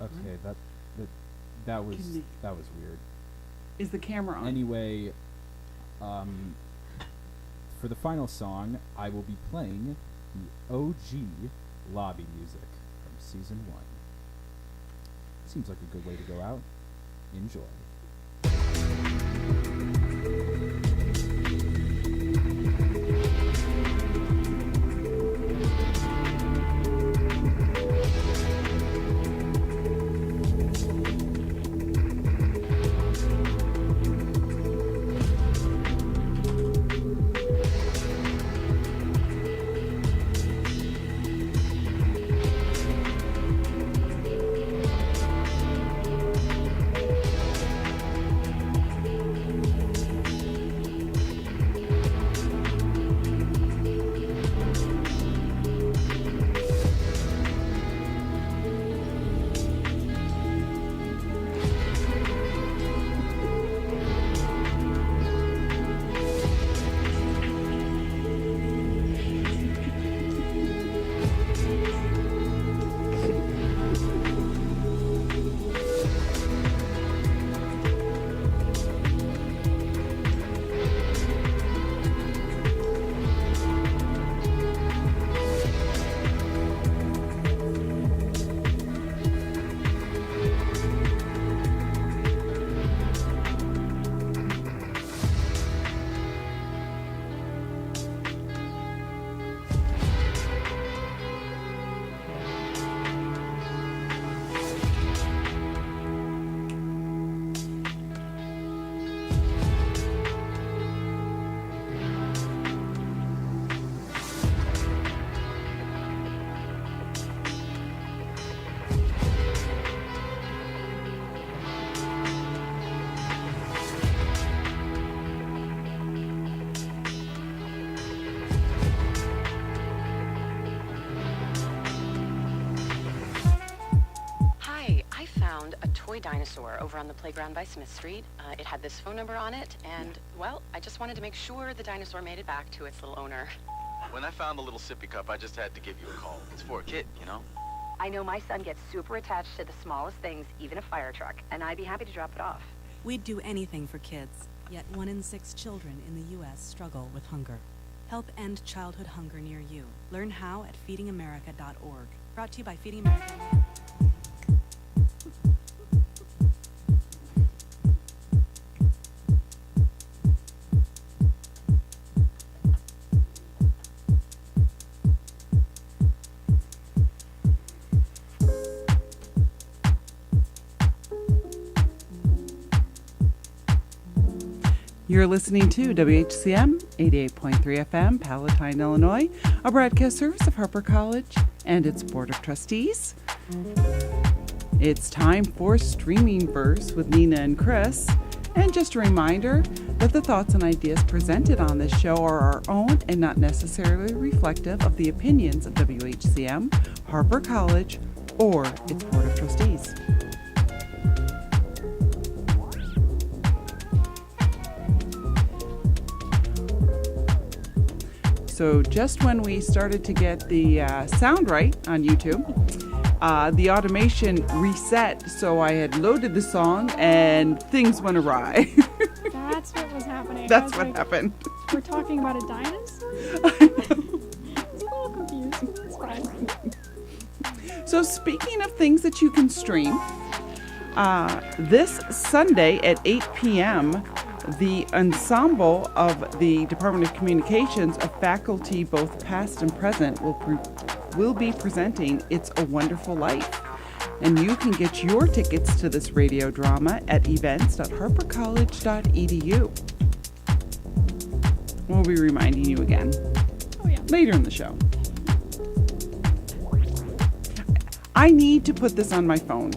Okay, that was weird. Is the camera on? Anyway, for the final song, I will be playing the OG lobby music from season 1. Seems like a good way to go out. Enjoy. Toy dinosaur over on the playground by Smith Street. It had this phone number on it, and, well, I just wanted to make sure the dinosaur made it back to its little owner. When I found the little sippy cup, I just had to give you a call. It's for a kid, you know? I know my son gets super attached to the smallest things, even a fire truck, and I'd be happy to drop it off. We'd do anything for kids, yet 1 in 6 children in the U.S. struggle with hunger. Help end childhood hunger near you. Learn how at feedingamerica.org. Brought to you by Feeding America. You're listening to WHCM 88.3 FM, Palatine, Illinois, a broadcast service of Harper College and its Board of Trustees. It's time for Streaming Verse with Nina and Chris. And just a reminder that the thoughts and ideas presented on this show are our own and not necessarily reflective of the opinions of WHCM, Harper College, or its Board of Trustees. So just when we started to get the sound right on YouTube, the automation reset, so I had loaded the song and things went awry. That's what was happening. That's what happened. We're talking about a dinosaur? It's a little confusing. It's fine. So speaking of things that you can stream, this Sunday at 8 p.m., the ensemble of the Department of Communications of faculty, both past and present, will be presenting It's a Wonderful Life. And you can get your tickets to this radio drama at events.harpercollege.edu. We'll be reminding you again later in the show. I need to put this on my phone.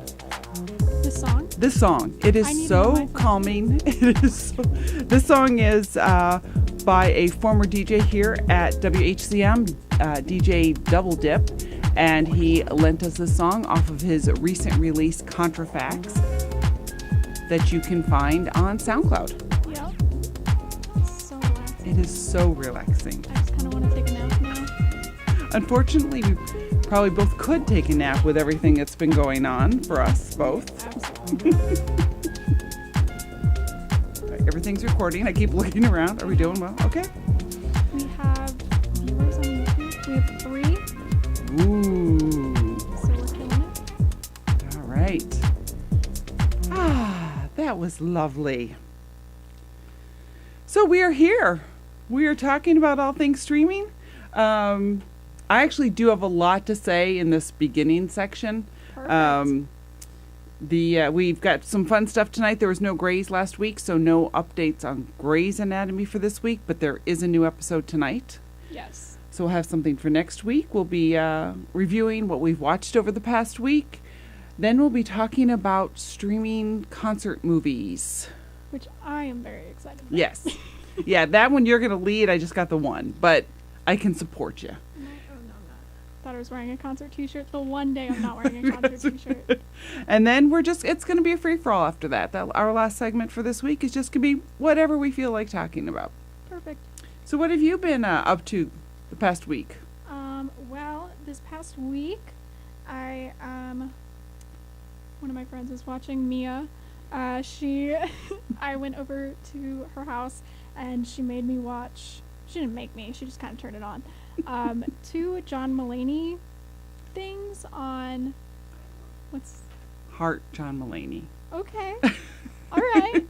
This song? This song. It is so calming. This song is by a former DJ here at WHCM, DJ Double Dip, and he lent us this song off of his recent release, Contrafacts, that you can find on SoundCloud. Yep. It's so relaxing. It is so relaxing. I just kind of want to take a nap now. Unfortunately, probably both could take a nap with everything that's been going on for us both. Absolutely. Everything's recording. I keep looking around. Are we doing well? Okay. We have viewers on YouTube. We have 3, Ooh. so we're killing it. All right. That was lovely. So we are here. We are talking about all things streaming. I actually do have a lot to say in this beginning section. Perfect. We've got some fun stuff tonight. There was no Grey's last week, so no updates on Grey's Anatomy for this week, but there is a new episode tonight. Yes. So we'll have something for next week. We'll be reviewing what we've watched over the past week. Then we'll be talking about streaming concert movies. Which I am very excited about. Yes. Yeah, that one you're going to lead. I just got the one, but I can support you. Oh, no, I'm not. Thought I was wearing a concert t-shirt. The one day I'm not wearing a concert t-shirt. And then it's going to be a free-for-all after that. Our last segment for this week is just going to be whatever we feel like talking about. Perfect. So what have you been up to the past week? Well, this past week, one of my friends was watching Mia. I went over to her house and she made me watch. She didn't make me. She just kind of turned it on. 2 John Mulaney things on what's Heart John Mulaney. okay. All right.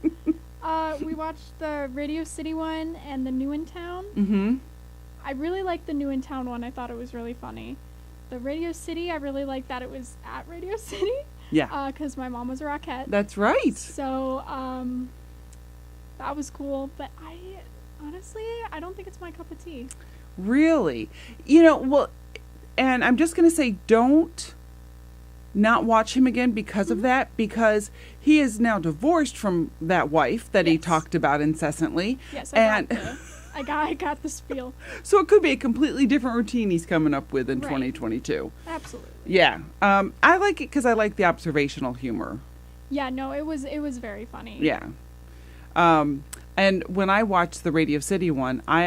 We watched the Radio City one and the New in Town. Mm-hmm. I really liked the New in Town one. I thought it was really funny. The Radio City, I really liked that it was at Radio City. Yeah. Because my mom was a Rockette. That's right. So, that was cool. But honestly, I don't think it's my cup of tea. Really? Well, and I'm just going to say don't not watch him again because of that, because he is now divorced from that wife that he Yes. talked about incessantly. Yes, and I got the spiel. so it could be a completely different routine he's coming up with in Right. 2022. Absolutely. Yeah. I like it because I like the observational humor. Yeah, no, it was very funny. Yeah. And when I watched the Radio City one, I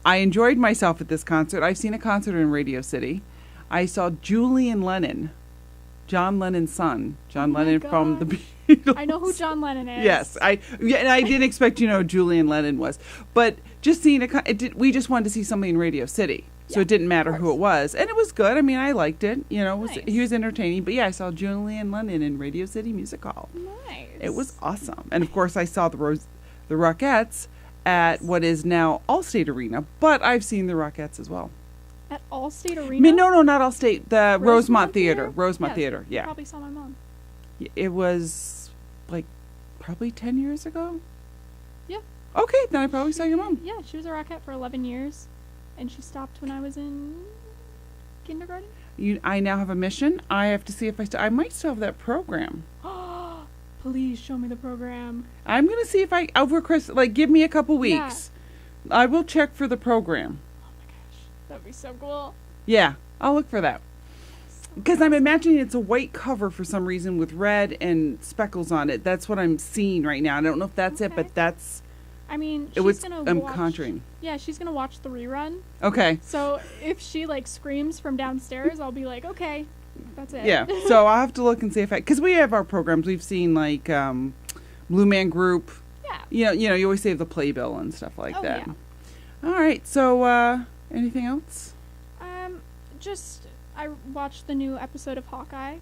enjoyed myself at this concert. I've seen a concert in Radio City. I saw Julian Lennon, John Lennon's son, John Oh my Lennon from the gosh. Beatles. I know who John Lennon is. Yes, and I didn't expect you to know who Julian Lennon was, but just seeing we just wanted to see something in Radio City, so Yeah, it didn't matter of who it course. was, and it was good. I mean, I liked it. Nice. He was entertaining. But yeah, I saw Julian Lennon in Radio City Music Hall. Nice. It was awesome, and of course, I saw the Rockettes at what is now Allstate Arena, but I've seen the Rockettes as well. At Allstate Arena? I mean, no, not Allstate. The Rosemont Theater. Theater? Rosemont Yeah, Theater. You Yeah, probably saw my mom. it was like probably 10 years ago. Yeah. Okay, then I probably saw your mom. Yeah, she was a Rockette for 11 years, and she stopped when I was in kindergarten. I now have a mission. I have to see if I might still have that program. Please show me the program. I'm gonna see if over Christmas, like, give me a couple weeks. I will check for the program. Oh my gosh, that'd be so cool. Yeah, I'll look for that. Because I'm imagining it's a white cover for some reason with red and speckles on it. That's what I'm seeing right now. I don't know if that's it, Okay. but that's I mean, it. Was she's gonna I'm watch. conjuring. Yeah, she's gonna watch the rerun. Okay. So if she like screams from downstairs, I'll be like, okay, that's it. Yeah. So I'll have to look and see if because we have our programs. We've seen like Blue Man Group. Yeah. You always save the playbill and stuff like Oh, that. yeah. All right. So anything else? Just I watched the new episode of Hawkeye,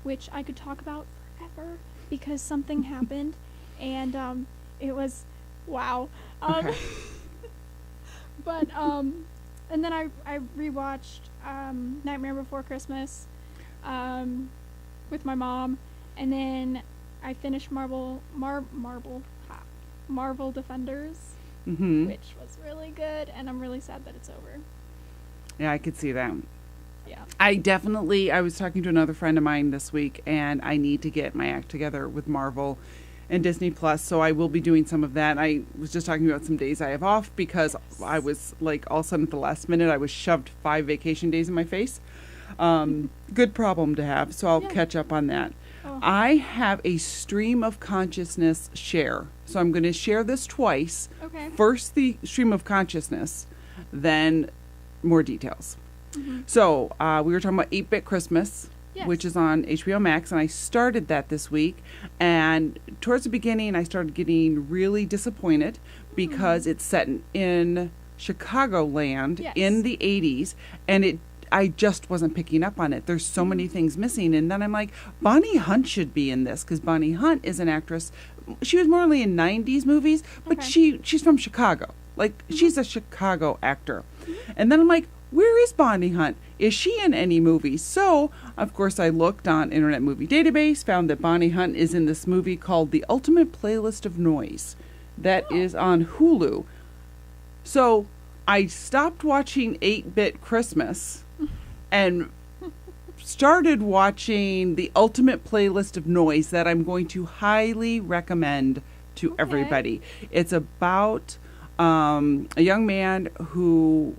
which I could talk about forever because something happened, and it was wow. Okay. But and then I rewatched Nightmare Before Christmas with my mom, and then I finished Marvel Defenders, Mm-hmm. which was really good, and I'm really sad that it's over. Yeah, I could see that. Yeah. I was talking to another friend of mine this week, and I need to get my act together with Marvel and Disney Plus, so I will be doing some of that. I was just talking about some days I have off because I was like all of a sudden at the last minute I was shoved 5 vacation days in my face. Good problem to have, so I'll Yeah. catch up on that. Oh. I have a stream of consciousness share, so I'm going to share this twice. Okay. First the stream of consciousness, then more details. So we were talking about 8-Bit Christmas, Yes. which is on HBO Max, and I started that this week. And towards the beginning, I started getting really disappointed because it's set in Chicagoland Yes. in the 80s, and I just wasn't picking up on it. There's so many things missing. And then I'm like, Bonnie Hunt should be in this because Bonnie Hunt is an actress. She was more in 90s movies, but Okay. she's from Chicago. Like, she's a Chicago actor. And then I'm like, where is Bonnie Hunt? Is she in any movies? So, of course, I looked on Internet Movie Database, found that Bonnie Hunt is in this movie called The Ultimate Playlist of Noise. That is on Hulu. So, I stopped watching 8-Bit Christmas and started watching The Ultimate Playlist of Noise that I'm going to highly recommend to everybody. It's about a young man who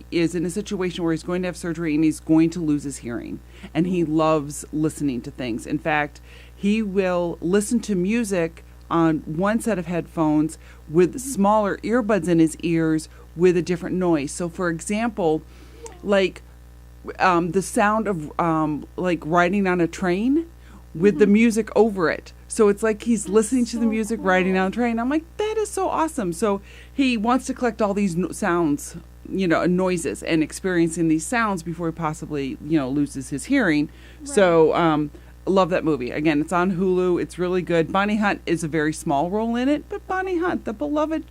is in a situation where he's going to have surgery and he's going to lose his hearing. And he loves listening to things. In fact, he will listen to music on one set of headphones with smaller earbuds in his ears with a different noise. So, for example, like the sound of like riding on a train with the music over it. So it's like he's listening to the music riding on a train. I'm like, that is so awesome. So he wants to collect all these sounds, noises, and experiencing these sounds before he possibly, loses his hearing. Right. So love that movie. Again, it's on Hulu. It's really good. Bonnie Hunt is a very small role in it, but Bonnie Hunt, the beloved,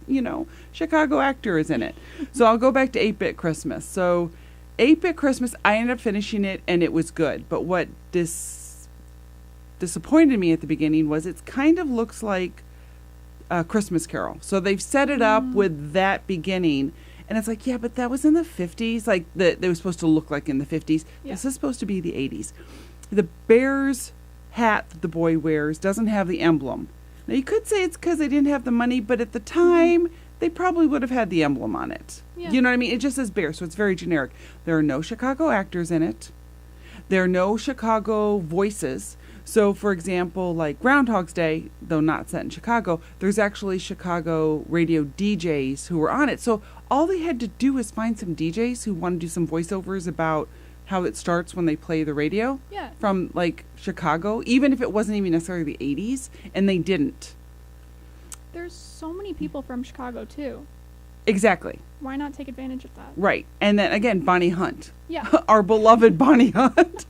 Chicago actor, is in it. So I'll go back to 8-Bit Christmas. So 8-Bit Christmas, I ended up finishing it, and it was good. But what disappointed me at the beginning was it kind of looks like a Christmas Carol. So they've set it up with that beginning, and it's like, yeah, but that was in the 50s. Like, they were supposed to look like in the 50s. Yeah. This is supposed to be the 80s. The Bears hat that the boy wears doesn't have the emblem. Now, you could say it's because they didn't have the money, but at the time, they probably would have had the emblem on it. Yeah. You know what I mean? It just says Bear, so it's very generic. There are no Chicago actors in it. There are no Chicago voices. So, for example, like Groundhog's Day, though not set in Chicago, there's actually Chicago radio DJs who were on it. So all they had to do is find some DJs who want to do some voiceovers about how it starts when they play the radio from, like, Chicago, even if it wasn't even necessarily the 80s, and they didn't. There's so many people from Chicago, too. Exactly. Why not take advantage of that? Right. And then, again, Bonnie Hunt. Yeah. Our beloved Bonnie Hunt,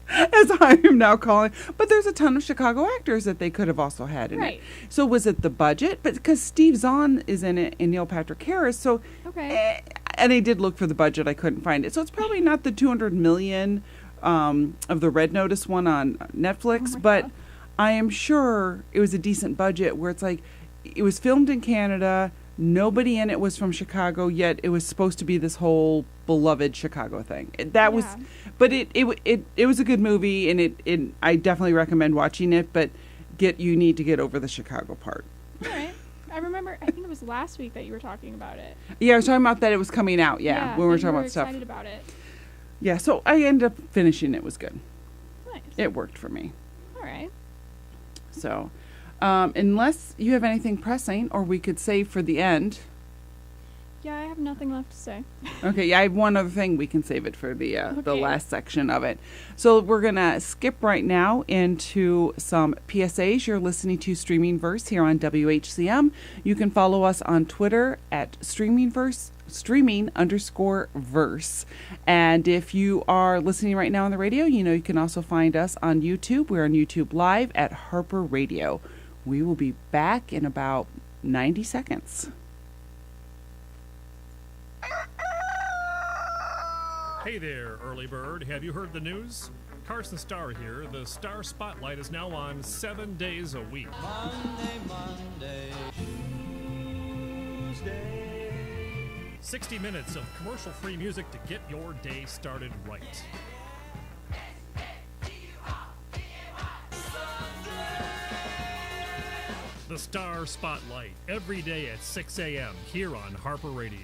as I am now calling. But there's a ton of Chicago actors that they could have also had in it. So was it the budget? But because Steve Zahn is in it and Neil Patrick Harris, so... Okay. And I did look for the budget. I couldn't find it. So it's probably not the $200 million of the Red Notice one on Netflix, but God. I am sure it was a decent budget where it's like, it was filmed in Canada, nobody in it was from Chicago, yet it was supposed to be this whole beloved Chicago thing. But it was a good movie, and I definitely recommend watching it, but you need to get over the Chicago part. All right. I remember, I think it was last week that you were talking about it. Yeah, I was talking about that it was coming out, when we were talking about stuff. Excited about it. Yeah, so I ended up finishing it. It was good. Nice. It worked for me. All right. So, unless you have anything pressing, or we could save for the end. Yeah, I have nothing left to say. Okay, yeah, I have one other thing. We can save it for the last section of it. So we're going to skip right now into some PSAs. You're listening to Streaming Verse here on WHCM. You can follow us on Twitter at streaming_verse. And if you are listening right now on the radio, you can also find us on YouTube. We're on YouTube Live at Harper Radio. We will be back in about 90 seconds. Hey there, early bird. Have you heard the news? Carson Starr here. The Star Spotlight is now on 7 days a week. Monday, Tuesday. 60 minutes of commercial-free music to get your day started right. The Star Spotlight, every day at 6 a.m. here on Harper Radio.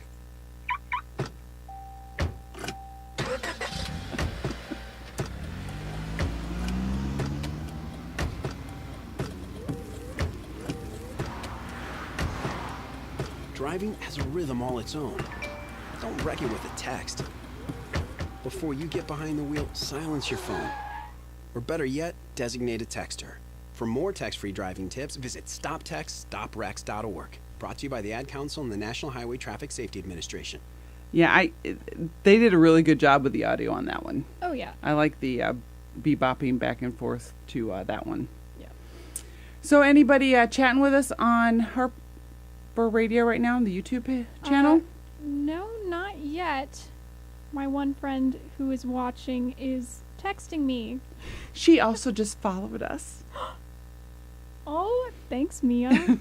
Driving has a rhythm all its own. Don't wreck it with a text. Before you get behind the wheel, silence your phone. Or better yet, designate a texter. For more text-free driving tips, visit stoptextstoprex.org. Brought to you by the Ad Council and the National Highway Traffic Safety Administration. Yeah, they did a really good job with the audio on that one. Oh, yeah. I like the bebopping back and forth to that one. Yeah. So anybody chatting with us on Harper Radio right now on the YouTube channel? No, not yet. My one friend who is watching is texting me. She also just followed us. Oh, thanks, Mia.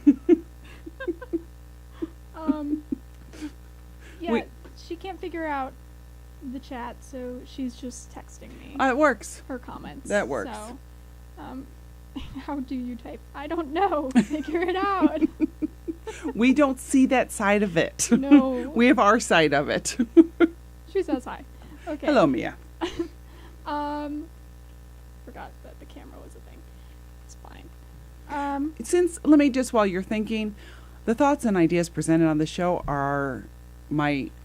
Yeah, Wait. she can't figure out the chat, so she's just texting me It works. her comments. That works. So, how do you type? I don't know. Figure it out. We don't see that side of it. No. We have our side of it. She says hi. Okay. Hello, Mia. Forgot that the camera was a thing. It's fine. Let me just, while you're thinking, the thoughts and ideas presented on the show are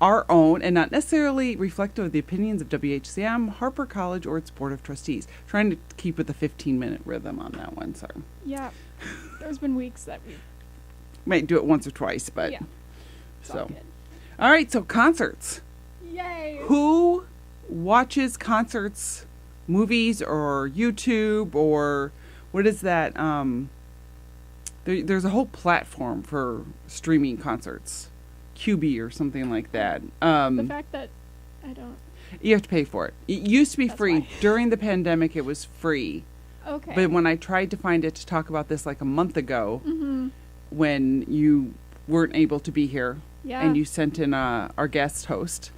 our own and not necessarily reflective of the opinions of WHCM, Harper College, or its Board of Trustees. Trying to keep with the 15-minute rhythm on that one, so. Yeah. There's been weeks that we Might do it once or twice, but. Yeah. It's all So. good. All right, so concerts. Yay. Who watches concerts, movies, or YouTube, or what is that? There's a whole platform for streaming concerts, QB or something like that. The fact that I don't. You have to pay for it. It used to be That's free. why. During the pandemic, it was free. Okay. But when I tried to find it to talk about this like a month ago, Mm-hmm. when you weren't able to be here, Yeah. and you sent in our guest host,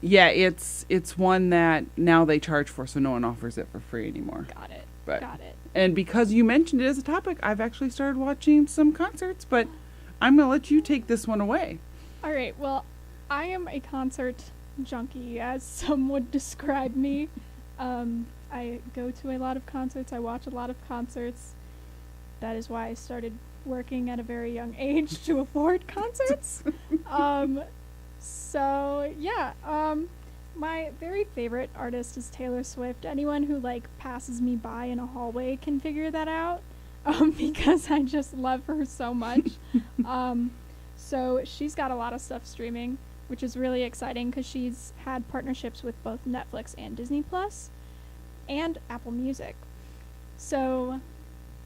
yeah, it's one that now they charge for, so no one offers it for free anymore. Got it. But Got it. and because you mentioned it as a topic, I've actually started watching some concerts, but I'm gonna let you take this one away. All right. Well, I am a concert junkie, as some would describe me. I go to a lot of concerts. I watch a lot of concerts. That is why I started working at a very young age to afford concerts. So yeah, my very favorite artist is Taylor Swift. Anyone who like passes me by in a hallway can figure that out, because I just love her so much. So she's got a lot of stuff streaming, which is really exciting because she's had partnerships with both Netflix and Disney Plus and Apple Music. So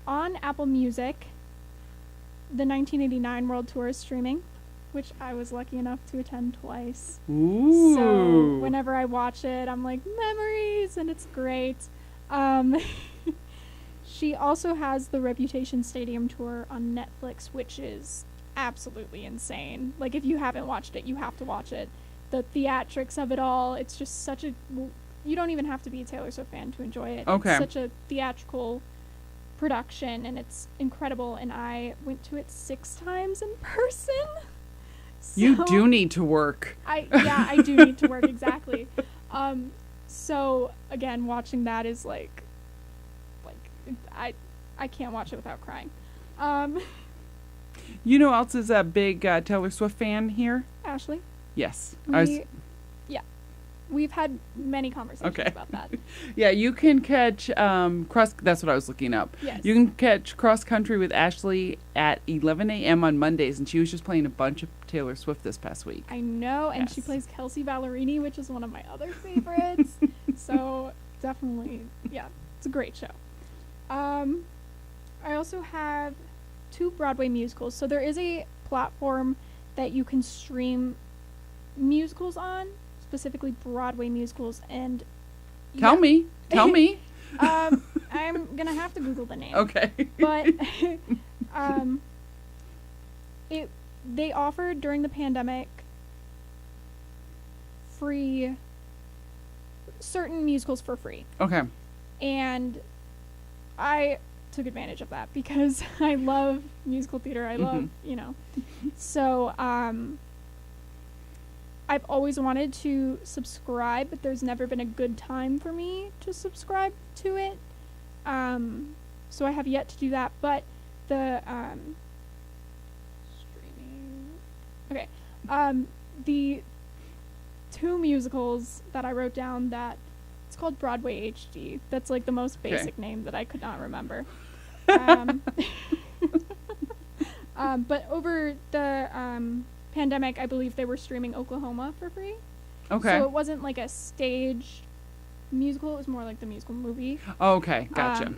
on Apple Music, the 1989 World Tour is streaming, which I was lucky enough to attend twice. Ooh. So whenever I watch it, I'm like, memories, and it's great. She also has the Reputation Stadium Tour on Netflix, which is absolutely insane. Like, if you haven't watched it, you have to watch it. The theatrics of it all, it's just such a... You don't even have to be a Taylor Swift fan to enjoy it. Okay. It's such a theatrical production, and it's incredible, and I went to it 6 times in person. You So- do need to work. I do need to work, exactly. So again, watching that is like I can't watch it without crying. You know who else is a big Taylor Swift fan here? Ashley, Yes. we've had many conversations Okay. about that. Yeah, you can catch that's what I was looking up. Yes. You can catch Cross Country with Ashley at 11 a.m. on Mondays, and she was just playing a bunch of Taylor Swift this past week. I know, and she Yes. plays Kelsey Ballerini, which is one of my other favorites. So definitely, yeah, it's a great show. I also have 2 Broadway musicals. So there is a platform that you can stream musicals on, specifically Broadway musicals, and Tell me. I'm gonna have to Google the name. Okay. But they offered during the pandemic certain musicals for free, Okay. and I took advantage of that because I love musical theater. I love, so I've always wanted to subscribe, but there's never been a good time for me to subscribe to it. So I have yet to do that, but the streaming. Okay. The 2 musicals that I wrote down that it's called Broadway HD. That's like the most basic name that I could not remember. But over the pandemic, I believe they were streaming Oklahoma for free. Okay. So it wasn't like a stage musical. It was more like the musical movie. Okay, gotcha.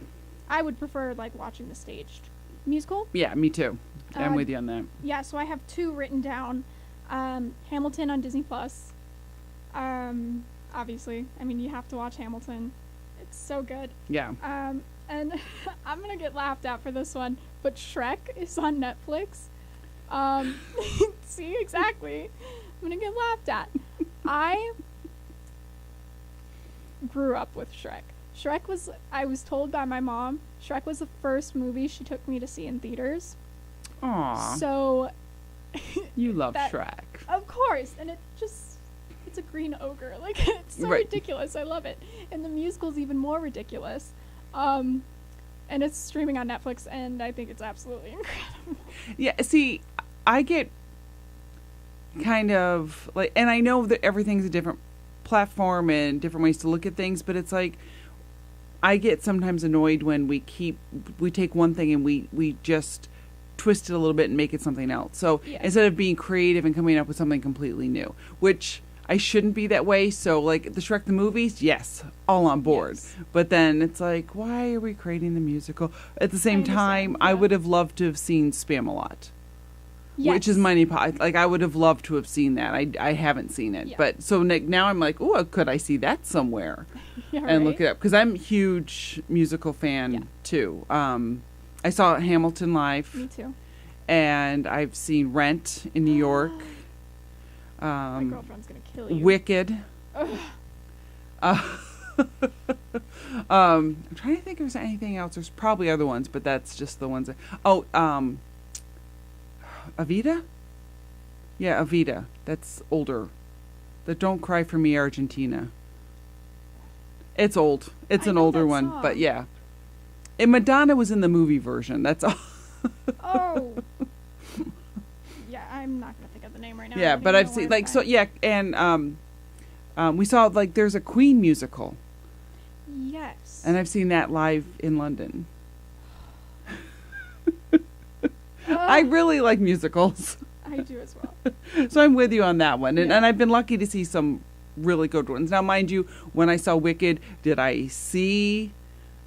I would prefer like watching the staged musical. Yeah, me too. I'm with you on that. Yeah, so I have 2 written down. Hamilton on Disney Plus. Obviously, I mean, you have to watch Hamilton. It's so good. Yeah. And I'm gonna get laughed at for this one, but Shrek is on Netflix. See, exactly. I'm gonna get laughed at. I grew up with Shrek. I was told by my mom, Shrek was the first movie she took me to see in theaters. Aw. So You love that- Shrek. Of course, and it's a green ogre. Like, it's so Right. ridiculous. I love it. And the musical's even more ridiculous. And it's streaming on Netflix, and I think it's absolutely incredible. Yeah, see, I get kind of like, and I know that everything's a different platform and different ways to look at things, but it's like I get sometimes annoyed when we take one thing and we just twist it a little bit and make it something else. So Yeah. instead of being creative and coming up with something completely new, which I shouldn't be that way. So like the Shrek the movies, yes, all on board. Yes. But then it's like, why are we creating the musical? At the same understand, time, I yeah. would have loved to have seen Spamalot. Yes. Which is Money Pie. Like, I would have loved to have seen that. I haven't seen it. Yeah. But, so now I'm like, oh, could I see that somewhere? Yeah, And look right? it up. Because I'm a huge musical fan, Yeah. too. I saw Hamilton live. Me too. And I've seen Rent in New York. My girlfriend's gonna kill you. Wicked. I'm trying to think if there's anything else. There's probably other ones, but that's just the ones that... Oh, Evita? Yeah, Evita. That's older. The Don't Cry For Me, Argentina. It's old. It's I an know older that one, song. but yeah. And Madonna was in the movie version. That's all. Oh. Yeah, I'm not gonna think of the name right now. I Yeah, don't but even I've know seen why like it's so not. yeah, and we saw like there's a Queen musical, Yes. and I've seen that live in London. I really like musicals. I do as well. So I'm with you on that one. And, Yeah. and I've been lucky to see some really good ones. Now, mind you, when I saw Wicked, did I see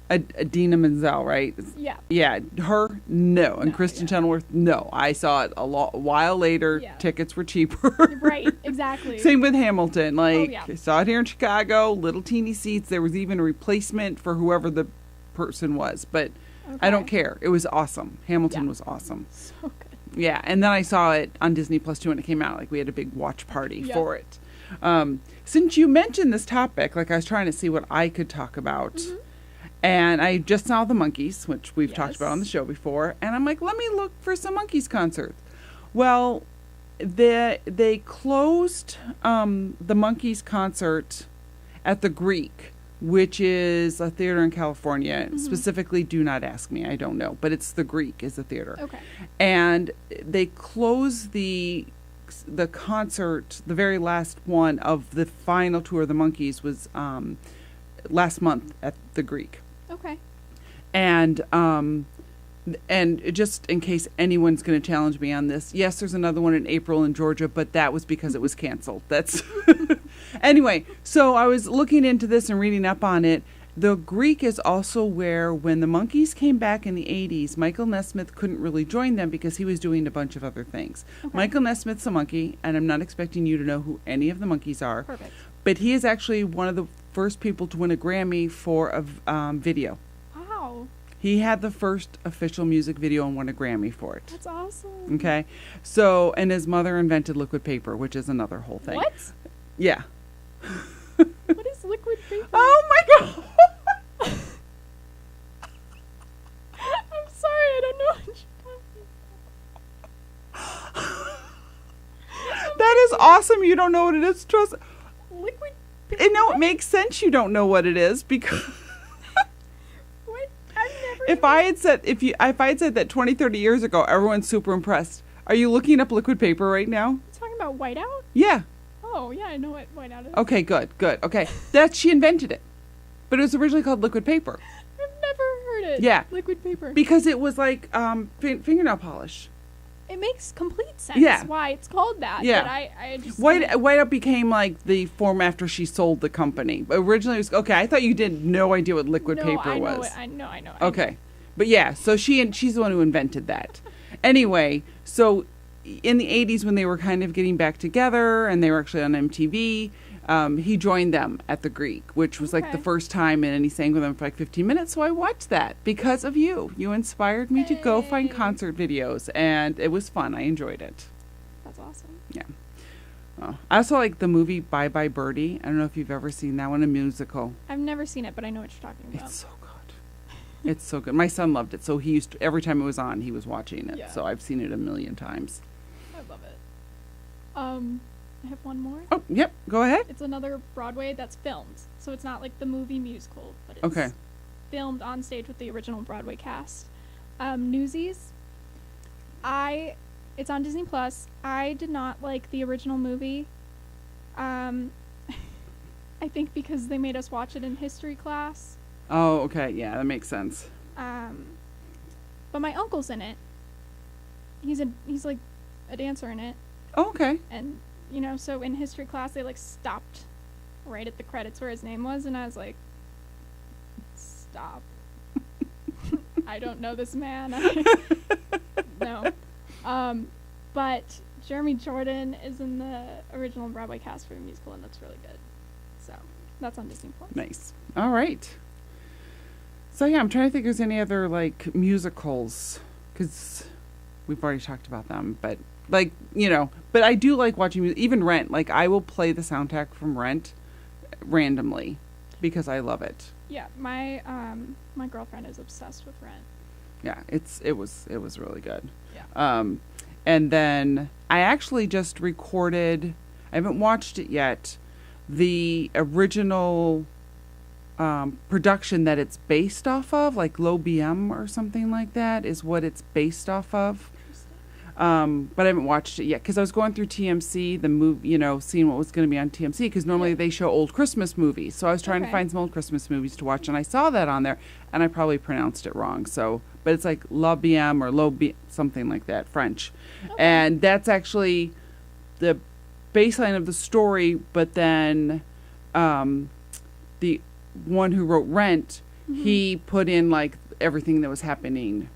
Idina Menzel, right? Yeah. Yeah. Her? No. And No, Kristen yeah. Chenoweth? No. I saw it a while later. Yeah. Tickets were cheaper. Right. Exactly. Same with Hamilton. Like, yeah. I saw it here in Chicago, little teeny seats. There was even a replacement for whoever the person was. But I don't Okay. care. It was awesome. Hamilton Yeah. was awesome. So good. Yeah, and then I saw it on Disney Plus too when it came out. Like, we had a big watch party Yep. for it. Since you mentioned this topic, like, I was trying to see what I could talk about. Mm-hmm. And I just saw the Monkees, which we've talked about on the Yes. show before. And I'm like, let me look for some Monkees concerts. Well, they closed the Monkees concert at the Greek, which is a theater in California. Mm-hmm. Specifically, do not ask me. I don't know. But it's the Greek is the theater. Okay. And they closed the concert, the very last one of the final tour of the Monkees was last month at the Greek. Okay. And just in case anyone's going to challenge me on this, yes, there's another one in April in Georgia, but that was because it was canceled. That's anyway. So I was looking into this and reading up on it. The Greek is also where, when the Monkees came back in the 80s, Michael Nesmith couldn't really join them because he was doing a bunch of other things. Okay. Michael Nesmith's a monkey, and I'm not expecting you to know who any of the Monkees are. Perfect. But he is actually one of the first people to win a Grammy for a video. Wow. He had the first official music video and won a Grammy for it. That's awesome. Okay. So, and his mother invented liquid paper, which is another whole thing. What? Yeah. What is liquid paper? Oh my God. I'm sorry, I don't know what you're talking That is awesome. You don't know what it is. Trust. about. Liquid paper? And no, it makes sense you don't know what it is because What? I've never if I had said that 20, 30 years ago, everyone's super impressed. Are you looking up liquid paper right now? talking about whiteout? Yeah. Oh, Oh, yeah, I know what whiteout is. Okay, good. Okay. She invented it. But it was originally called liquid paper. I've never heard it. Yeah. Liquid paper. Because it was like fingernail polish. It makes complete sense Yeah. why it's called that. Yeah. But I just... Whiteout became like the form after she sold the company. But originally it was, okay, I thought you did no idea what liquid paper was. I know. Okay. But yeah, so she's the one who invented that. Anyway, so in the 80s when they were kind of getting back together and they were actually on MTV, he joined them at the Greek, which was like the first time, and he sang with them for like 15 minutes. So I watched that because of you. You inspired me to go find concert videos, and it was fun. I enjoyed it. That's awesome. Yeah. I also like the movie Bye Bye Birdie. I don't know if you've ever seen that one, a musical. I've never seen it, but I know what you're talking about. It's so good. It's so good. My son loved it, so he used to, every time it was on, he was watching it. Yeah. So I've seen it a million times. I love it. I have one more. Oh, yep. Go ahead. It's another Broadway that's filmed. So it's not like the movie musical, but it's filmed on stage with the original Broadway cast. Newsies. It's on Disney Plus. I did not like the original movie. I think because they made us watch it in history class. Oh, okay. Yeah, that makes sense. But my uncle's in it. He's like a dancer in it. Oh, okay. And so in history class they like stopped right at the credits where his name was, and I was like, stop. I don't know this man. No. But Jeremy Jordan is in the original Broadway cast for the musical, and that's really good. So that's on Disney Plus. Nice. All right. So yeah, I'm trying to think if there's any other like musicals, because we've already talked about them, but like, but I do like watching even Rent. Like I will play the soundtrack from Rent randomly because I love it. Yeah, my girlfriend is obsessed with Rent. Yeah, it was really good. Yeah. And then I actually just recorded, I haven't watched it yet, the original production that it's based off of, like Low BM or something like that is what it's based off of. But I haven't watched it yet because I was going through TMC, the movie, seeing what was going to be on TMC, because normally they show old Christmas movies. So I was trying to find some old Christmas movies to watch, and I saw that on there, and I probably pronounced it wrong. So, but it's like La BM or Low B, something like that, French. Okay. And that's actually the baseline of the story, but then the one who wrote Rent, he put in like everything that was happening,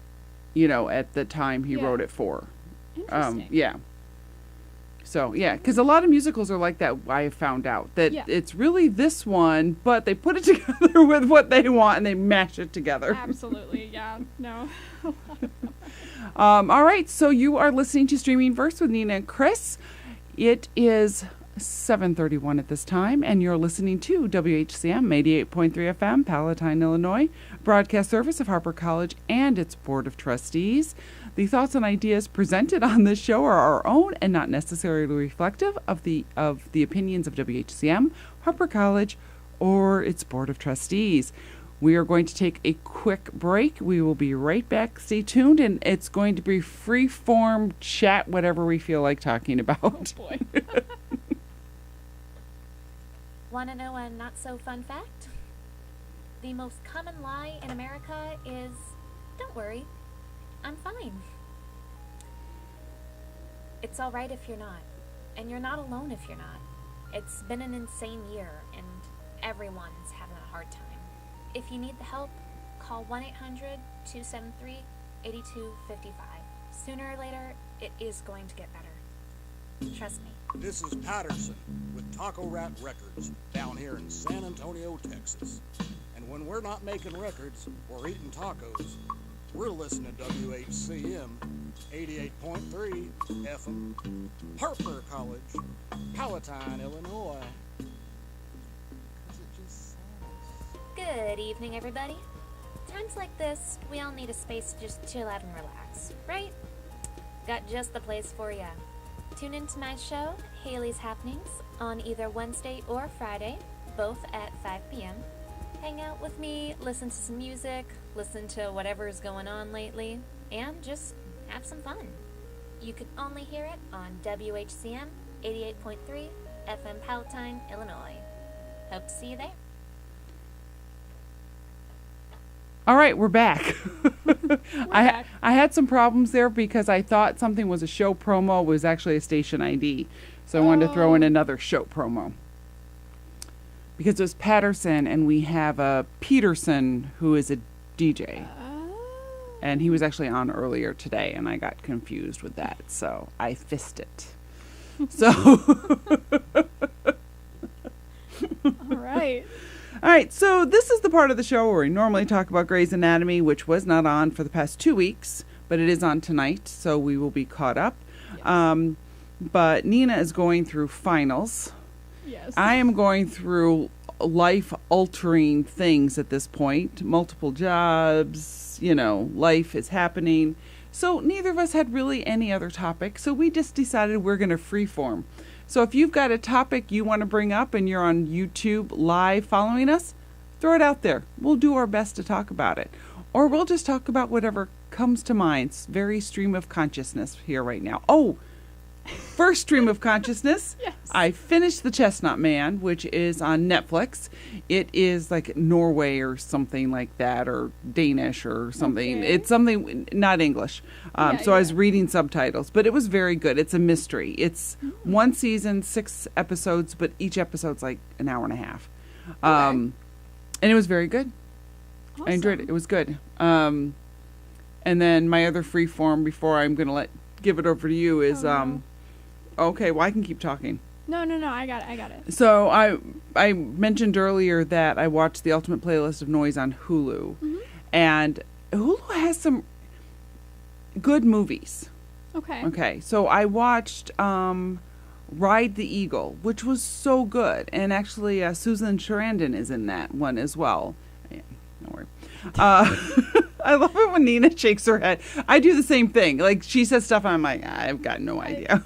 at the time he wrote it for. Interesting. Yeah. So, yeah, because a lot of musicals are like that, I found out. That it's really this one, but they put it together with what they want and they mash it together. Absolutely, yeah. No. All right, so you are listening to Streaming Verse with Nina and Chris. It is 7:31 at this time, and you're listening to WHCM 88.3 FM, Palatine, Illinois, broadcast service of Harper College and its Board of Trustees. The thoughts and ideas presented on this show are our own and not necessarily reflective of the opinions of WHCM, Harper College, or its Board of Trustees. We are going to take a quick break. We will be right back. Stay tuned, and it's going to be free-form chat, whatever we feel like talking about. Oh, boy. Want to know a not-so-fun fact? The most common lie in America is, don't worry, I'm fine. It's all right if you're not, and you're not alone if you're not. It's been an insane year, and everyone's having a hard time. If you need the help, call 1-800-273-8255. Sooner or later, it is going to get better. Trust me. This is Patterson with Taco Rat Records down here in San Antonio, Texas. And when we're not making records or eating tacos, we're listening to WHCM 88.3 FM, Harper College, Palatine, Illinois. Good evening, everybody. Times like this, we all need a space to just chill out and relax, right? Got just the place for ya. Tune into my show, Haley's Happenings, on either Wednesday or Friday, both at 5 p.m. Hang out with me, listen to some music, listen to whatever's going on lately, and just have some fun. You can only hear it on WHCM 88.3 FM Palatine, Illinois. Hope to see you there. All right, we're back. I had some problems there because I thought something was a show promo. It was actually a station ID. So I wanted to throw in another show promo. Because it was Patterson, and we have a Peterson who is a DJ. And he was actually on earlier today, and I got confused with that. So I fist it. So. All right. All right, so this is the part of the show where we normally talk about Grey's Anatomy, which was not on for the past 2 weeks, but it is on tonight, so we will be caught up. Yes. But Nina is going through finals. Yes. I am going through life-altering things at this point. Multiple jobs, life is happening. So neither of us had really any other topic, so we just decided we're going to freeform. So if you've got a topic you want to bring up and you're on YouTube live following us, throw it out there. We'll do our best to talk about it. Or we'll just talk about whatever comes to mind. It's very stream of consciousness here right now. Oh, first stream of consciousness. Yes. I finished The Chestnut Man, which is on Netflix. It is like Norway or something like that, or Danish or something. Okay. It's something, not English. I was reading subtitles, but it was very good. It's a mystery. It's one season, 6 episodes, but each episode's like an hour and a half. And it was very good. Awesome. I enjoyed it. It was good. And then my other free form before I'm going to give it over to you is, okay, well, I can keep talking. No, I got it. So I mentioned earlier that I watched the Ultimate Playlist of Noise on Hulu. Mm-hmm. And Hulu has some good movies. Okay, so I watched Ride the Eagle, which was so good. And actually, Susan Sarandon is in that one as well. Yeah, don't worry. I love it when Nina shakes her head. I do the same thing. Like, she says stuff, and I'm like, I've got no idea.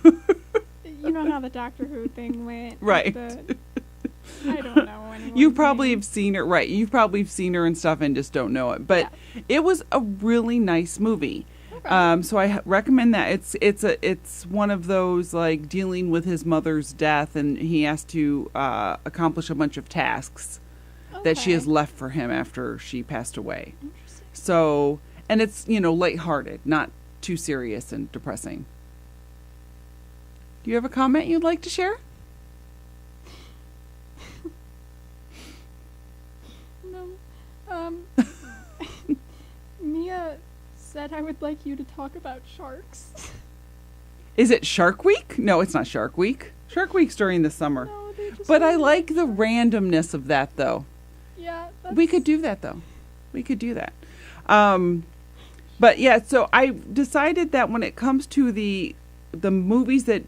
You know how the Doctor Who thing went? Right. I don't know anyone. You probably have seen her, right. You've probably seen her and stuff and just don't know it. But it was a really nice movie. Okay. So I recommend that. It's one of those, like, dealing with his mother's death, and he has to accomplish a bunch of tasks that she has left for him after she passed away. Interesting. So, and it's, lighthearted, not too serious and depressing. Do you have a comment you'd like to share? No. Mia said I would like you to talk about sharks. Is it Shark Week? No, it's not Shark Week. Shark Week's during the summer. No, they just but I like the randomness of that, though. Yeah. We could do that, though. We could do that. But yeah, so I decided that when it comes to the movies that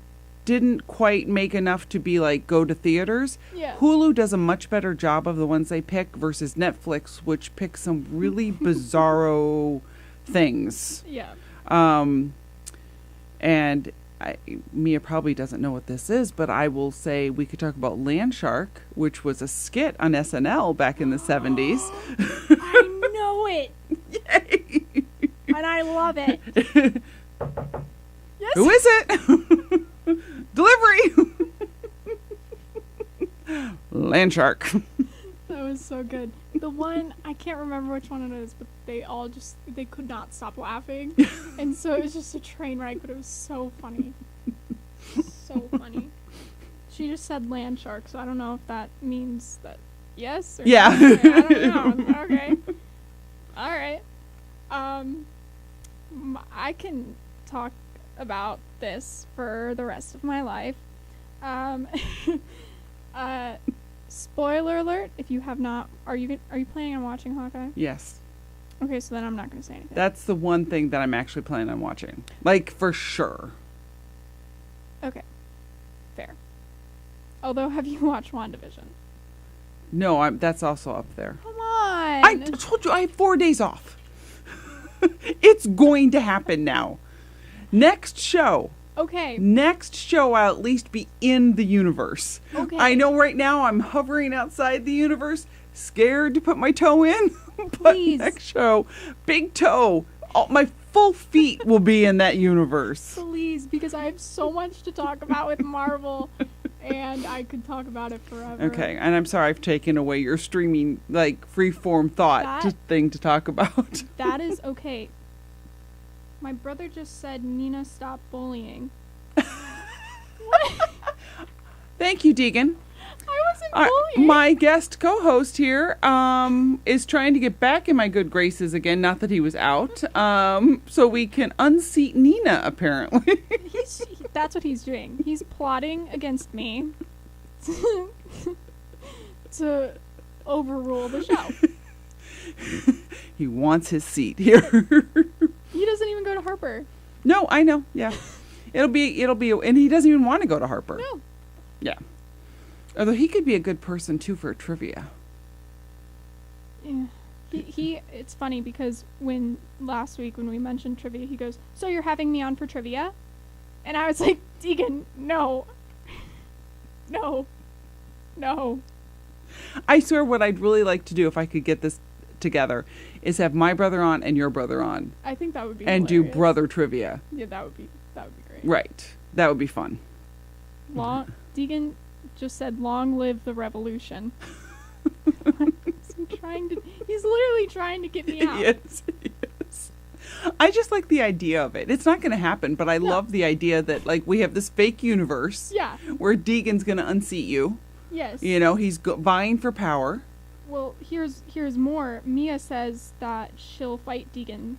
didn't quite make enough to be like go to theaters, Hulu does a much better job of the ones they pick versus Netflix, which picks some really bizarro things. Yeah. And Mia probably doesn't know what this is, but I will say we could talk about Land Shark, which was a skit on SNL back in the 70s. I know it. Yay! And I love it. Yes. Who is it? Delivery! Land Shark. That was so good. The one, I can't remember which one it is, but they could not stop laughing. And so it was just a train wreck, but it was so funny. So funny. She just said land shark, so I don't know if that means that yes or yeah. No. I don't know. Okay. All right. I can talk about this for the rest of my life. Spoiler alert, if you have not, are you planning on watching Hawkeye? Yes. Okay, so then I'm not going to say anything. That's the one thing that I'm actually planning on watching. Like, for sure. Okay. Fair. Although, have you watched WandaVision? No, that's also up there. Come on! I told you I have 4 days off. It's going to happen now. Next show. Okay. Next show, I'll at least be in the universe. Okay. I know right now I'm hovering outside the universe, scared to put my toe in. But Please. Next show, big toe. All, my full feet will be in that universe. Please, because I have so much to talk about with Marvel. and I could talk about it forever. Okay, and I'm sorry I've taken away your streaming, like, free-form thought thing to talk about. That is okay. My brother just said, Nina, stop bullying. Thank you, Deegan. I wasn't bullying. My guest co-host here is trying to get back in my good graces again. Not that he was out. So we can unseat Nina, apparently. That's what he's doing. He's plotting against me to overrule the show. He wants his seat here. He doesn't even go to Harper. No, I know. Yeah. It'll be, and he doesn't even want to go to Harper. No. Yeah. Although he could be a good person, too, for trivia. Yeah. It's funny because last week when we mentioned trivia, he goes, so you're having me on for trivia? And I was like, Deegan, no. No. I swear what I'd really like to do if I could get this together is have my brother on and your brother on. I think that would be and hilarious. do brother trivia. Yeah, that would be great. Right. That would be fun. Deegan just said, long live the revolution. He's literally trying to get me out. Yes. I just like the idea of it. It's not going to happen, but I love the idea that, like, we have this fake universe where Deegan's going to unseat you. Yes. You know, he's vying for power. Well, here's more. Mia says that she'll fight Deegan.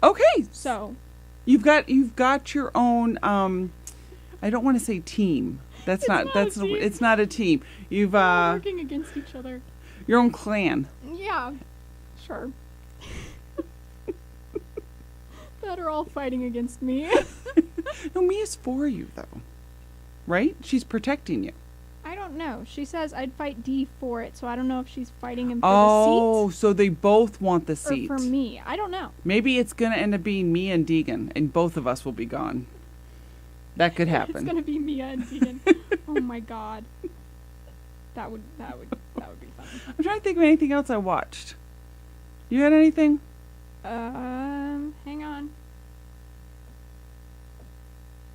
Okay. So you've got your own I don't want to say team. It's not a team. You've we're working against each other. Your own clan. Yeah. Sure. That are all fighting against me. No, Mia's for you though. Right? She's protecting you. I don't know. She says I'd fight D for it, so I don't know if she's fighting him for the Oh, so they both want the seat. Or for me. I don't know. Maybe it's going to end up being me and Deegan, and both of us will be gone. That could happen. It's going to be Mia and Deegan. Oh my god. That would be fun. I'm trying to think of anything else I watched. You had anything? Hang on.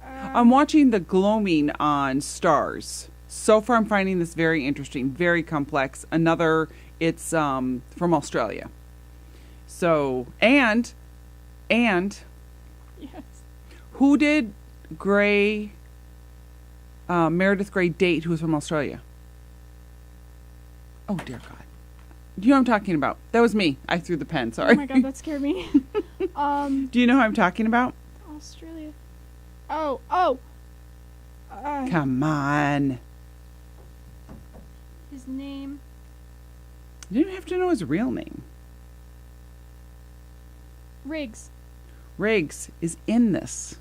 I'm watching the gloaming on Stars. So far, I'm finding this very interesting, very complex. It's from Australia. So, and yes. Who did Meredith Grey date who was from Australia? Oh, dear God. Do you know what I'm talking about? That was me. I threw the pen, sorry. Oh my god, that scared me. Do you know who I'm talking about? Australia. Oh. Come on. His name. You didn't have to know his real name. Riggs. Riggs is in this.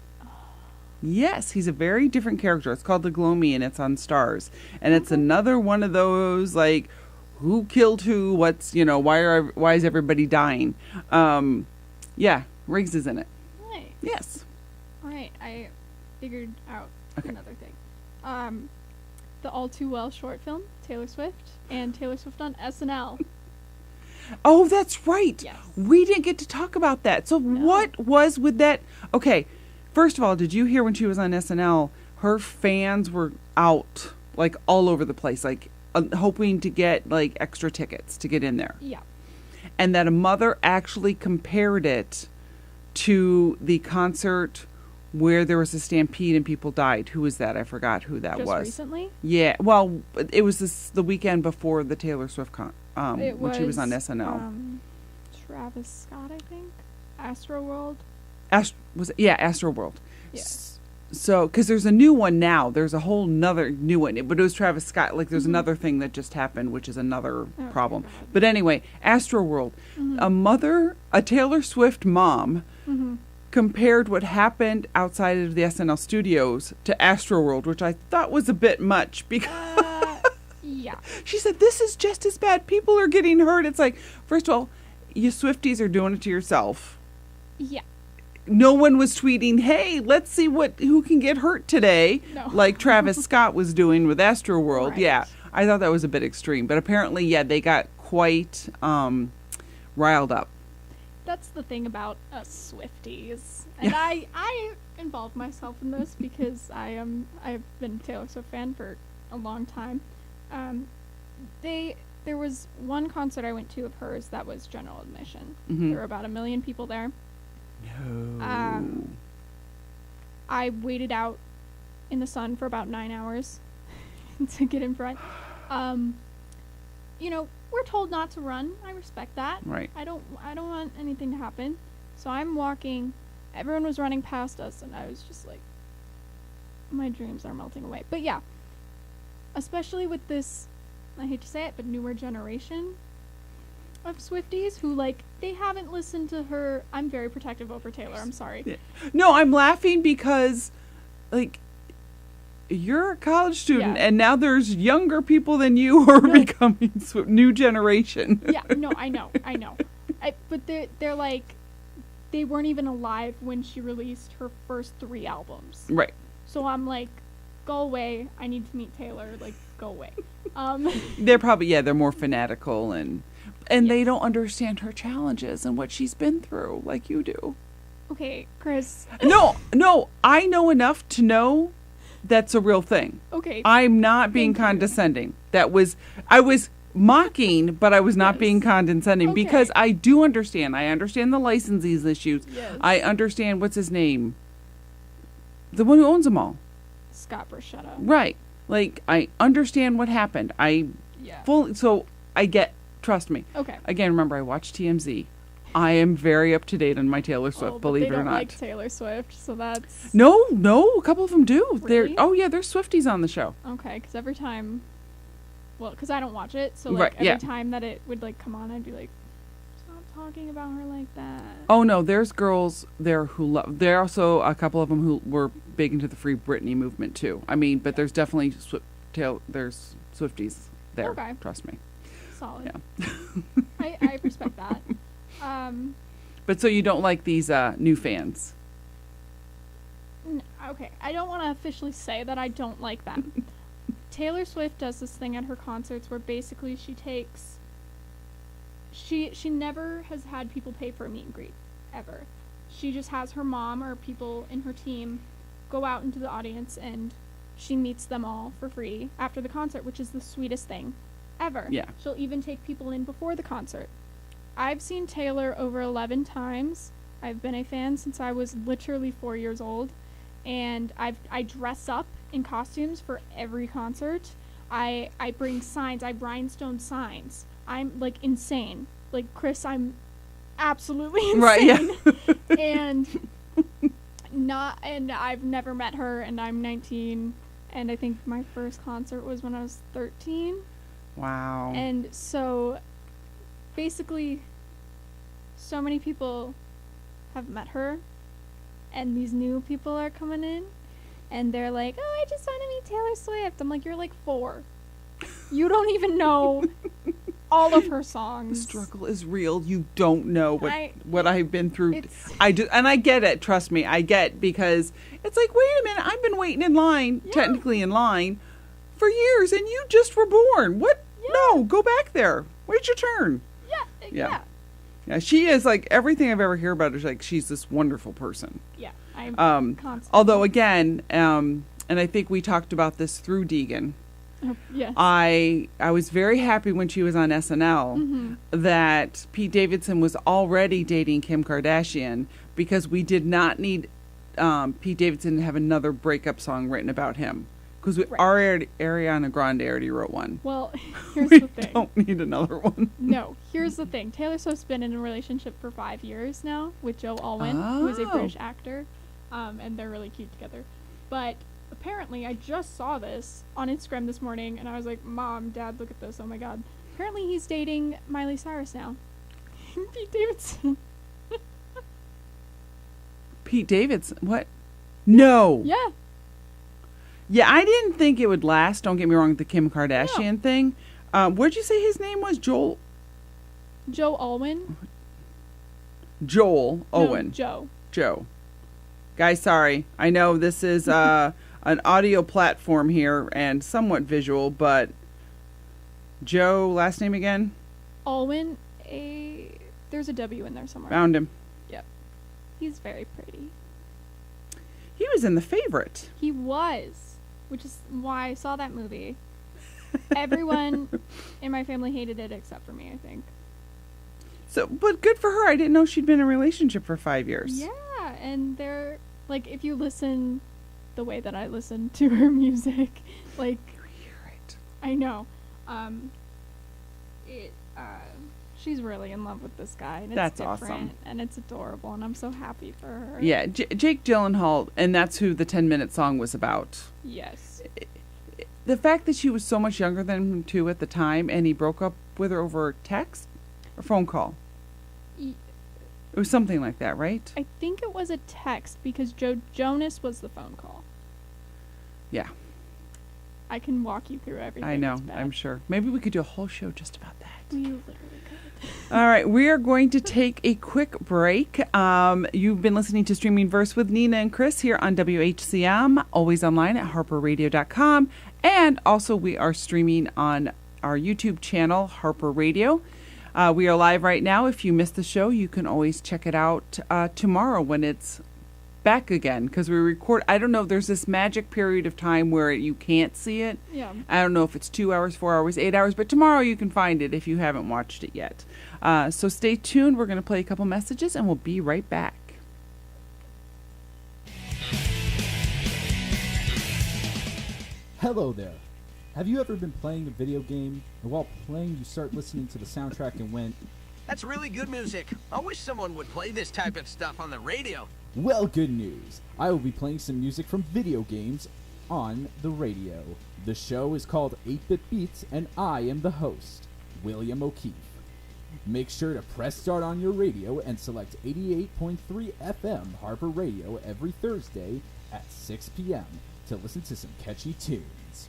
Yes, he's a very different character. It's called The Gloomy, and it's on Stars. And it's another one of those, like, who killed who? What's, why is everybody dying? Yeah, Riggs is in it. Right. Yes. All right, I figured out another thing. The All Too Well short film, Taylor Swift, and Taylor Swift on SNL. Oh, that's right. Yes. We didn't get to talk about that. So what was with that? Okay, first of all, did you hear when she was on SNL, her fans were out, like, all over the place, like, hoping to get, like, extra tickets to get in there. Yeah. And that a mother actually compared it to the concert where there was a stampede and people died. Who was that? I forgot who that was. Just recently? Yeah. Well, it was the weekend before the Taylor Swift when she was on SNL. Travis Scott, I think. Astroworld. Astroworld. Yeah. So, because there's a new one now. There's a whole nother new one. But it was Travis Scott. Like, there's another thing that just happened, which is another problem. But anyway, Astroworld. A Taylor Swift mom compared what happened outside of the SNL studios to Astroworld, which I thought was a bit much because yeah. She said, this is just as bad. People are getting hurt. It's like, first of all, you Swifties are doing it to yourself. Yeah. No one was tweeting, hey, let's see who can get hurt today, like Travis Scott was doing with Astroworld. Right. Yeah, I thought that was a bit extreme. But apparently, they got quite riled up. that's the thing about us Swifties, and I involve myself in this because I've been a Taylor Swift fan for a long time. There was one concert I went to of hers that was general admission. There were about 1 million people there. No. I waited out in the sun for about 9 hours to get in front. We're told not to run. I respect that. Right. I don't want anything to happen. So I'm walking. Everyone was running past us, and I was just like, my dreams are melting away. But yeah, especially with this, I hate to say it, but newer generation of Swifties who, like, they haven't listened to her. I'm very protective over Taylor. I'm sorry. Yeah. No, I'm laughing because, like, you're a college student, and now there's younger people than you who are becoming new generation. Yeah, no, I know. But they're like, they weren't even alive when she released her first 3 albums. Right. So I'm like, go away. I need to meet Taylor. Like, go away. They're probably, they're more fanatical and they don't understand her challenges and what she's been through like you do. Okay, Chris. No, I know enough to know that's a real thing. Okay. I'm not being condescending. I was mocking, but I was not being condescending because I do understand. I understand the licensees issues. Yes. I understand, what's his name? The one who owns them all. Scott Bruschetta. Right. Like, I understand what happened. So I get, trust me. Okay. Again, remember, I watch TMZ. I am very up to date on my Taylor Swift, believe it or not. They don't like Taylor Swift, so that's... No, a couple of them do. Really? They're Swifties on the show. Okay, because every time... Well, because I don't watch it, so like every time that it would like come on, I'd be like, stop talking about her like that. Oh no, there's girls there who love... There are also a couple of them who were big into the Free Britney movement too. I mean, but there's definitely there's Swifties there. Okay. Trust me. Solid. Yeah. I respect that. But so you don't like these new fans? Okay, I don't want to officially say that I don't like them. Taylor Swift does this thing at her concerts where basically she never has had people pay for a meet and greet, ever. She just has her mom or people in her team go out into the audience and she meets them all for free after the concert, which is the sweetest thing ever. Yeah. She'll even take people in before the concert. I've seen Taylor over 11 times. I've been a fan since I was literally 4 years old. And I dress up in costumes for every concert. I bring signs. I rhinestone signs. I'm, like, insane. Like, Chris, I'm absolutely insane. Right, yeah. And I've never met her, and I'm 19. And I think my first concert was when I was 13. Wow. And so, basically, so many people have met her, and these new people are coming in, and they're like, oh, I just want to meet Taylor Swift. I'm like, you're like 4. You don't even know all of her songs. The struggle is real. You don't know what I've been through. I do, and I get it. Trust me, I get, because it's like, wait a minute, I've been waiting in line, technically in line, for years, and you just were born. What? Yeah. No, go back there. Wait your turn. Yeah. Yeah, she is, like, everything I've ever heard about her is like, she's this wonderful person. Yeah, I'm constantly. Although, again, and I think we talked about this through Deegan. Yes. I was very happy when she was on SNL that Pete Davidson was already dating Kim Kardashian, because we did not need Pete Davidson to have another breakup song written about him. Because Ariana Grande already wrote one. Well, here's the thing. We don't need another one. No, here's the thing. Taylor Swift's been in a relationship for 5 years now with Joe Alwyn, who is a British actor, and they're really cute together. But apparently, I just saw this on Instagram this morning, and I was like, Mom, Dad, look at this. Oh my God. Apparently, he's dating Miley Cyrus now. Pete Davidson. Pete Davidson? What? No. Yeah. Yeah, I didn't think it would last. Don't get me wrong, the Kim Kardashian thing. What'd you say his name was? Joe Alwyn. Joel Owen. No, Joe. Guys, sorry. I know this is an audio platform here and somewhat visual, but Joe, last name again? Alwyn, There's a W in there somewhere. Found him. Yep. He's very pretty. He was in The Favorite. He was, which is why I saw that movie. Everyone in my family hated it except for me, I think. So, but good for her. I didn't know she'd been in a relationship for 5 years. Yeah, and they're, like, if you listen the way that I listen to her music, like... Right. I know. She's really in love with this guy, and it's That's different, awesome. and it's adorable, and I'm so happy for her. Yeah, Jake Gyllenhaal, and that's who the 10-minute song was about. Yes. The fact that she was so much younger than him, too, at the time, and he broke up with her over text or phone call. It was something like that, right? I think it was a text, because Joe Jonas was the phone call. Yeah. I can walk you through everything. I know, It's bad. I'm sure. Maybe we could do a whole show just about that. You literally could. All right, we are going to take a quick break. You've been listening to Streaming Verse with Nina and Chris here on WHCM, always online at harperradio.com. And also we are streaming on our YouTube channel, Harper Radio. We are live right now. If you missed the show, you can always check it out tomorrow when it's back again, because we record. I don't know, there's this magic period of time where you can't see it. Yeah. I don't know if it's 2 hours, 4 hours, 8 hours, but tomorrow you can find it if you haven't watched it yet. So stay tuned. We're going to play a couple messages and we'll be right back. Hello there. Have you ever been playing a video game, and while playing you start listening to the soundtrack and went, "That's really good music. I wish someone would play this type of stuff on the radio." well, good news. I will be playing some music from video games on the radio. The show is called 8-Bit Beats, and I am the host, William O'Keefe. Make sure to press start on your radio and select 88.3 FM Harper Radio every Thursday at 6 p.m. to listen to some catchy tunes.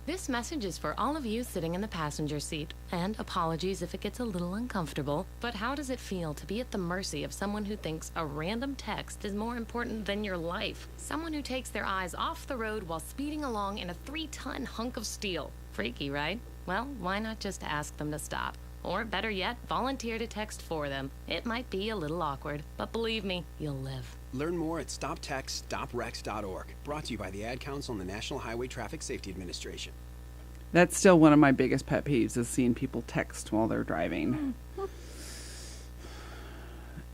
This message is for all of you sitting in the passenger seat. And apologies if it gets a little uncomfortable, but how does it feel to be at the mercy of someone who thinks a random text is more important than your life? Someone who takes their eyes off the road while speeding along in a 3-ton hunk of steel. Freaky, right? Well, why not just ask them to stop? Or better yet, volunteer to text for them. It might be a little awkward, but believe me, you'll live. Learn more at stoptextstoprex.org. Brought to you by the Ad Council and the National Highway Traffic Safety Administration. That's still one of my biggest pet peeves, is seeing people text while they're driving.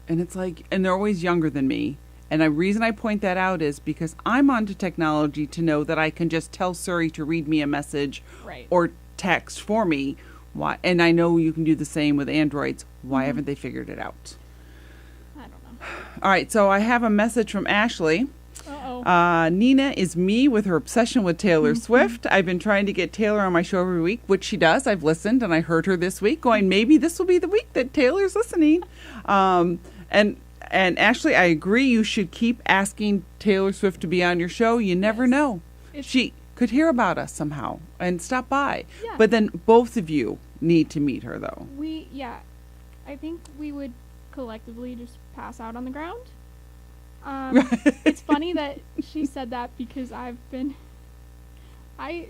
And it's like, and they're always younger than me. And the reason I point that out is because I'm onto technology to know that I can just tell Siri to read me a message or text for me. Why? And I know you can do the same with Androids. Why haven't they figured it out? I don't know. All right, so I have a message from Ashley. Uh-oh. Nina is me with her obsession with Taylor Swift. I've been trying to get Taylor on my show every week, which she does. I've listened, and I heard her this week going, maybe this will be the week that Taylor's listening. And Ashley, I agree. You should keep asking Taylor Swift to be on your show. You never know. She could hear about us somehow and stop by. Yeah. But then both of you need to meet her, though. I think we would collectively just pass out on the ground. It's funny that she said that because I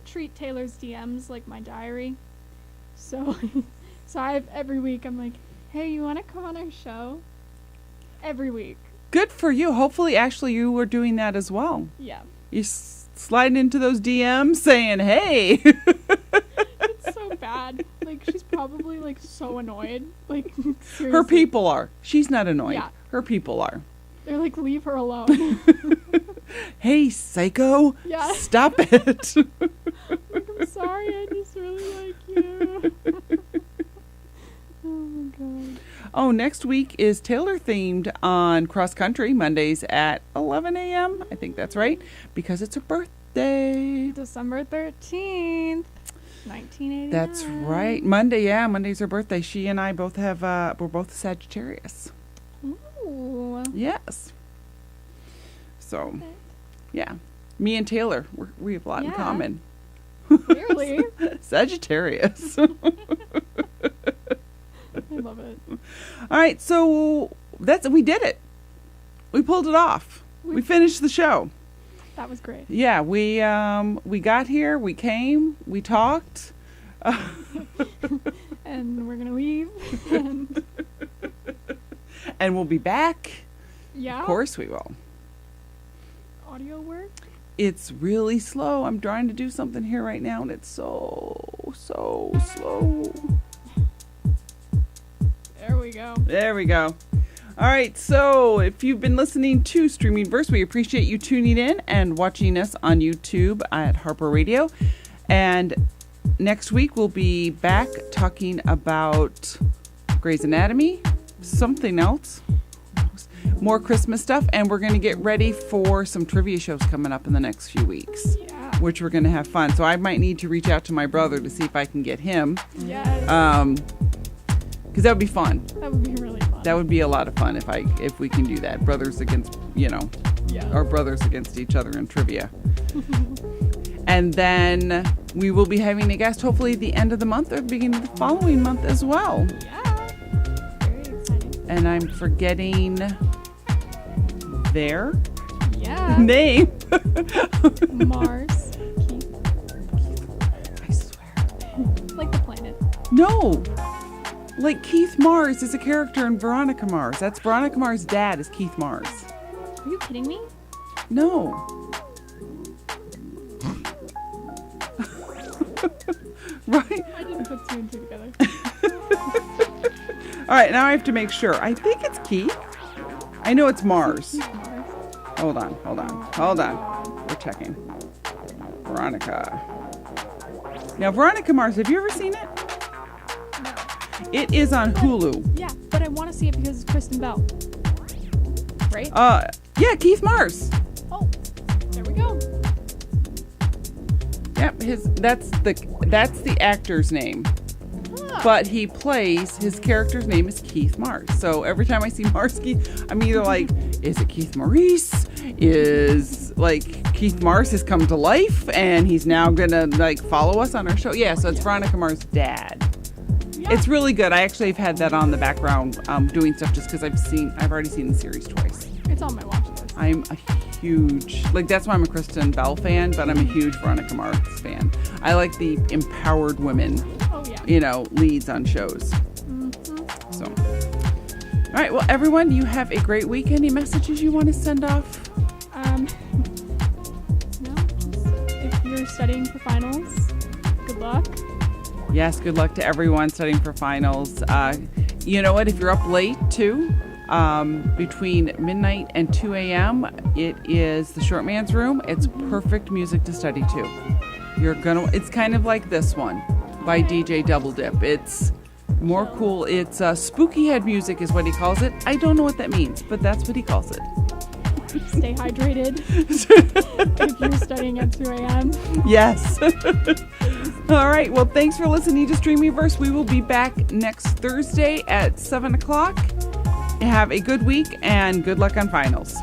treat Taylor's DMs like my diary. So every week I'm like, hey, you want to come on our show? Every week. Good for you. Hopefully, Ashley, you were doing that as well. Yeah. You sliding into those DMs saying, hey. It's so bad. Like, she's probably, like, so annoyed. Like, seriously. Her people are. She's not annoyed. Yeah. Her people are. They're like, leave her alone. Hey, psycho. Yeah. Stop it. Like, I'm sorry, I just really like you. Oh, my God. Oh, next week is Taylor themed on Cross Country, Mondays at 11 a.m. I think that's right, because it's her birthday. December 13th, 1989. That's right. Monday's her birthday. She and I both have, we're both Sagittarius. Ooh. Yes. So, yeah. Me and Taylor, we have a lot in common. Clearly. Sagittarius. I love it. All right, so we did it. We pulled it off. We finished the show. That was great. Yeah, we got here, we came, we talked. And we're going to leave. And And we'll be back. Yeah. Of course we will. Audio work? It's really slow. I'm trying to do something here right now, and it's so slow. There we go. There we go. All right, so if you've been listening to Streaming Verse, we appreciate you tuning in and watching us on YouTube at Harper Radio. And next week we'll be back talking about Grey's Anatomy, something else, more Christmas stuff, and we're going to get ready for some trivia shows coming up in the next few weeks, which we're going to have fun. So I might need to reach out to my brother to see if I can get him. Yes. Because that would be fun. That would be really fun. That would be a lot of fun if we can do that. Brothers against, or brothers against each other in trivia. And then we will be having a guest hopefully the end of the month or the beginning of the following month as well. Yeah. Very exciting. And I'm forgetting their name. Mars. Keith. I swear. Like the planet. No. Like Keith Mars is a character in Veronica Mars. That's Veronica Mars' dad is Keith Mars. Are you kidding me? No. Right? I didn't put two and two together. All right, now I have to make sure. I think it's Keith. I know it's Mars. Hold on. We're checking. Veronica. Now, Veronica Mars, have you ever seen it? It is on Hulu. Yeah, but I want to see it because it's Kristen Bell. Right? Yeah, Keith Mars. Oh, there we go. Yep, that's the actor's name. But his character's name is Keith Mars. So every time I see Mars Keith, I'm either like, is it Keith Maurice? Is like Keith Mars has come to life and he's now gonna follow us on our show? Yeah, so it's Veronica Mars' dad. Yeah. It's really good. I actually have had that on the background doing stuff just because I've already seen the series twice. It's on my watch list. I'm a huge, that's why I'm a Kristen Bell fan, but I'm a huge Veronica Mars fan. I like the empowered women, leads on shows. Mm-hmm. So, all right. Well, everyone, you have a great week. Any messages you want to send off? No, just if you're studying for finals, good luck. Yes, good luck to everyone studying for finals. You know what? If you're up late too, between midnight and 2 a.m., it is the Short Man's Room. It's perfect music to study to. It's kind of like this one by DJ Double Dip. It's more cool. It's spooky head music is what he calls it. I don't know what that means, but that's what he calls it. Stay hydrated if you're studying at 2 a.m. Yes. All right. Well, thanks for listening to Streamyverse. We will be back next Thursday at 7 o'clock. Have a good week and good luck on finals.